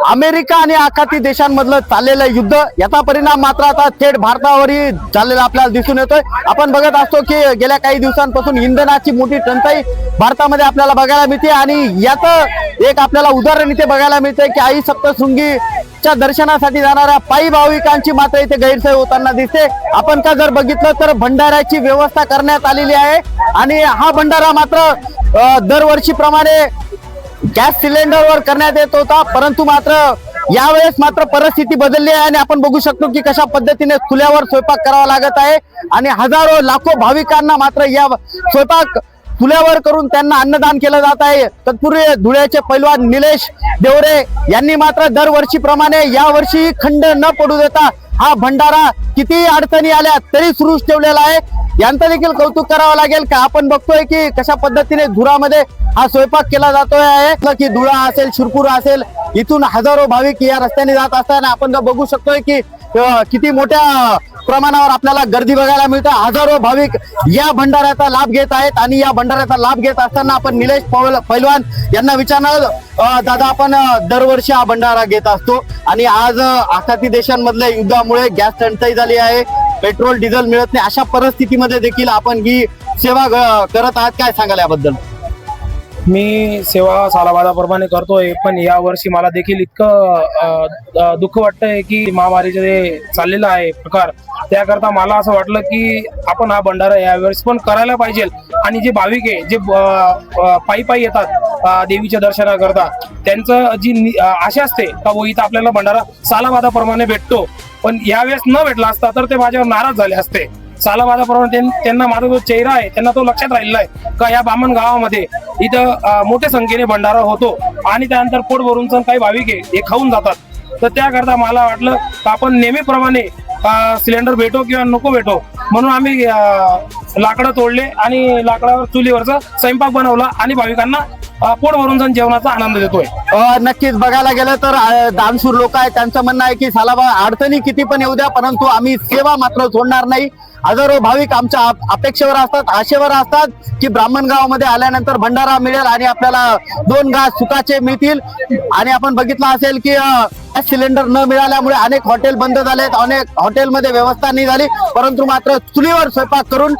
America आणि आखाती देशांमधलं चाललेलं युद्ध याचा परिणाम मात्र आता थेट भारतावरही झालेला आपल्याला दिसून येतोय। आपण बघत असतो की गेल्या काही दिवसांपासून इंधनाची मोठी टंचाई भारतामध्ये आपल्याला बघायला मिळते आणि याचं एक आपल्याला उदाहरण इथे बघायला मिळते की आई सप्तशृंगीच्या दर्शनासाठी जाणाऱ्या पायी भाविकांची मात्र इथे गैरसोय होताना दिसते। आपण का जर बघितलं तर भंडाऱ्याची व्यवस्था करण्यात आलेली आहे आणि हा भंडारा मात्र दरवर्षीप्रमाणे गॅस सिलेंडरवर करण्यात येत होता, परंतु मात्र यावेळेस मात्र परिस्थिती बदलली आहे आणि आपण बघू शकतो की कशा पद्धतीने चुल्यावर स्वयंपाक करावा लागत आहे आणि हजारो लाखो भाविकांना मात्र या स्वयंपाक चुल्यावर करून त्यांना अन्नदान केलं जात आहे। तत्पूर्वी धुळ्याचे पैलवान निलेश देवरे यांनी मात्र दरवर्षीप्रमाणे यावर्षी खंड न पडू देता हा भंडारा किती अडचणी आल्या तरी सुरूच ठेवलेला आहे। यांचं देखील कौतुक करावं लागेल का आपण बघतोय की कशा पद्धतीने धुरामध्ये हा स्वयंपाक केला जातोय आहे की धुळा असेल, शिरपूर असेल, इथून हजारो भाविक या रस्त्याने जात असताना आपण बघू शकतोय की किती मोठ्या प्रमाणावर आपल्याला गर्दी बघायला मिळते। हजारो भाविक या भंडाऱ्याचा लाभ घेत आहेत आणि या भंडाऱ्याचा लाभ घेत असताना आपण निलेश पैलवान यांना विचारणार, दादा आपण दरवर्षी हा भंडारा घेत असतो आणि आज आखाती देशांमधल्या युद्धामुळे गॅस टंचाई झाली आहे, पेट्रोल डिझेल मिळत नाही, अशा परिस्थितीमध्ये देखील आपण ही सेवा करत आहात, काय सांगाल याबद्दल? मी सेवा सालाबादाप्रमाणे करतोय, पण या वर्षी मला देखील इतकं दुःख वाटतंय की महामारीचे जे चाललेलं आहे प्रकार, त्याकरता मला असं वाटलं की आपण हा भंडारा यावेळेस पण करायला पाहिजे आणि जे भाविक आहे जे पायी पायी येतात देवीच्या दर्शनाकरता, त्यांचं जी आशा असते का वो इथं आपल्याला भंडारा सालाबादाप्रमाणे भेटतो, पण यावेळेस न भेटला असता तर ते माझ्यावर नाराज झाले असते। सालाबादाप्रमाणे त्यांना माझा जो चेहरा आहे त्यांना तो लक्षात राहिलेला आहे का या बामण गावामध्ये इथं मोठ्या संख्येने भंडारा होतो आणि त्यानंतर पोट भरून काही भाविक आहे हे खाऊन जातात। तर त्याकरता मला वाटलं का आपण नेहमीप्रमाणे सिलेंडर भेटो किंवा नको भेटो म्हणून आम्ही लाकडं तोडले आणि लाकडावर चुलीवरचा स्वयंपाक बनवला आणि भाविकांना पोट भरून जेवणाचा आनंद देतोय। नक्कीच बघायला गेलं तर दानशूर लोक आहेत, त्यांचं म्हणणं आहे की अडचणी किती पण येऊ द्या परंतु आम्ही सेवा मात्र सोडणार नाही। हजारो भाविक आमच्या अपेक्षेवर असतात, आशेवर असतात की ब्राह्मणगावामध्ये आल्यानंतर भंडारा मिळेल आणि आपल्याला 2 घास सुखाचे मिळतील। आणि आपण बघितलं असेल की गॅस सिलेंडर न मिळाल्यामुळे अनेक हॉटेल बंद झालेत, अनेक हॉटेलमध्ये व्यवस्था नाही झाली, परंतु मात्र चुलीवर स्वयंपाक करून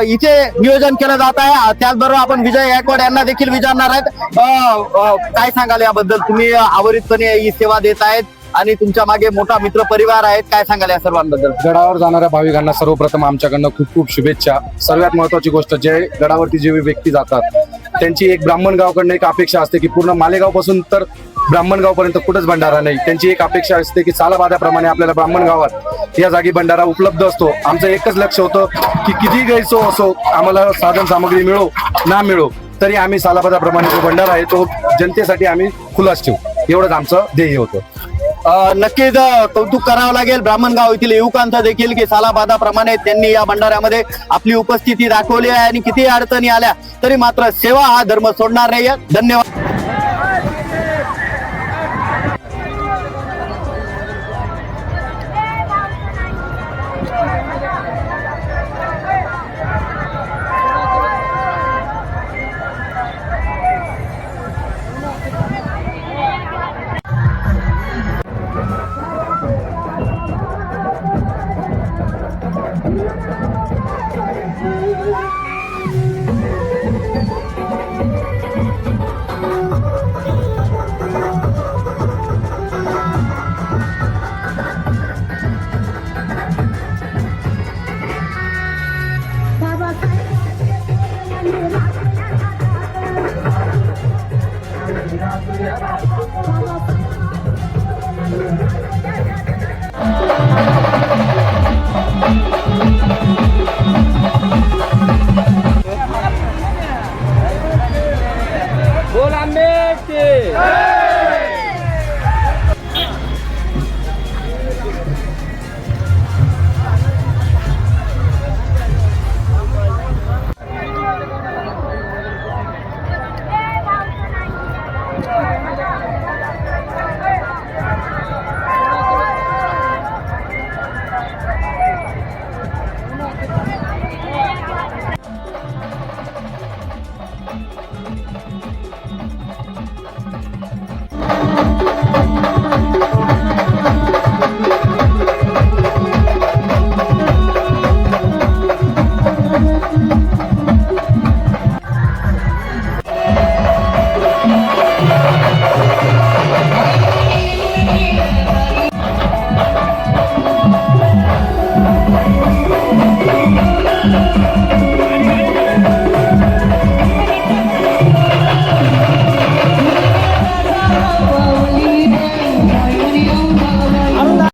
इथे नियोजन केलं जात आहे। त्याचबरोबर आपण विजय गायकवाड यांना देखील विचारणार आहेत, काय सांगाल याबद्दल? तुम्ही आवडीतपणे ही सेवा देत आहेत आणि तुमच्या मागे मोठा मित्र परिवार आहेत, काय सांगाल या सर्वांबद्दल? गडावर जाणाऱ्या भाविकांना सर्वप्रथम आमच्याकडनं खूप खूप शुभेच्छा। सर्वात महत्वाची गोष्ट, जे गडावरती जे व्यक्ती जातात त्यांची एक ब्राह्मणगावकडनं एक अपेक्षा असते की पूर्ण मालेगाव पासून तर ब्राह्मणगाव पर्यंत कुठंच भंडारा नाही। त्यांची एक अपेक्षा असते की सालाबादाप्रमाणे आपल्याला ब्राह्मणगावात या जागी भंडारा उपलब्ध असतो। आमचं एकच लक्ष होतं की किती गैरसोय असो, आम्हाला साधन सामग्री मिळो ना मिळो तरी आम्ही सालाबादाप्रमाणे जो भंडारा आहे तो जनतेसाठी आम्ही खुलाच ठेवू, एवढंच आमचं ध्येय होतं। नक्कीच कौतुक करावं लागेल ब्राह्मणगाव येथील युवकांचं देखील की सालाबादाप्रमाणे त्यांनी या भंडाऱ्यामध्ये आपली उपस्थिती दाखवली आहे आणि किती अडचणी आल्या तरी मात्र सेवा हा धर्म सोडणार नाही। धन्यवाद। Thank you.